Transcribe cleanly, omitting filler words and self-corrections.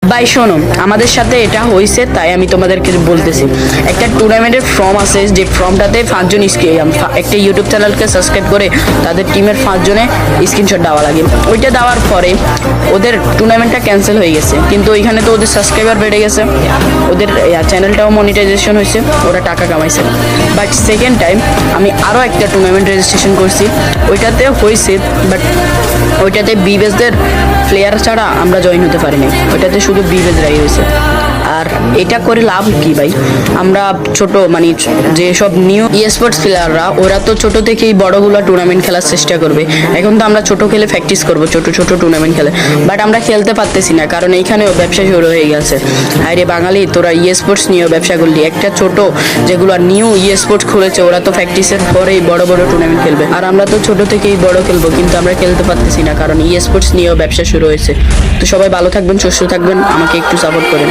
ভাই শোনো, আমাদের সাথে এটা হয়েছে তাই আমি তোমাদেরকে বলতেছি। একটা টুর্নামেন্টের ফর্ম আছে, যে ফর্মটাতে 5 জন একটা ইউটিউব চ্যানেলকে সাবস্ক্রাইব করে তাদের টিমের 5 জনে স্ক্রিনশট দেওয়া লাগে। ওইটা দেওয়ার পরে ওদের টুর্নামেন্টটা ক্যান্সেল হয়ে গেছে, কিন্তু ওইখানে তো ওদের সাবস্ক্রাইবার বেড়ে গেছে, ওদের চ্যানেলটাও মনিটাইজেশন হয়েছে, ওরা টাকা কামাইছে। বাট সেকেন্ড টাইম আমি আরও একটা টুর্নামেন্ট রেজিস্ট্রেশন করছি, ওইটাতে হয়েছে, বাট ওইটাতে বিবেসদের প্লেয়ার ছাড়া আমরা জয়েন হতে পারিনি, ওইটাতে শুধু বিবেসরাই হয়েছে। আর এটা করে লাভ কি ভাই? আমরা ছোট মানে যেসব নিউ স্পোর্টস প্লেয়াররা ওরা তো ছোট থেকেই বড়গুলো টুর্নামেন্ট খেলার চেষ্টা করবে। এখন তো আমরা ছোট খেলে প্র্যাকটিস করবো, ছোট ছোট টুর্নামেন্ট খেলে, বাট আমরা খেলতে পারতেছি না, কারণ এইখানেও ব্যবসা শুরু হয়ে গেছে। আরে বাঙালি, তোরা স্পোর্টস নিয়েও ব্যবসা করলি, একটা ছোট যেগুলো নিউ স্পোর্টস খুলেছে ওরা তো প্র্যাকটিসের পরেই বড় বড় টুর্নামেন্ট খেলবে, আর আমরা তো ছোট থেকেই বড় খেলবো, কিন্তু আমরা খেলতে পারতেছি না কারণ স্পোর্টস নিয়েও ব্যবসা শুরু হয়েছে। তো সবাই ভালো থাকবেন, সুস্থ থাকবেন, আমাকে একটু সাপোর্ট করেন।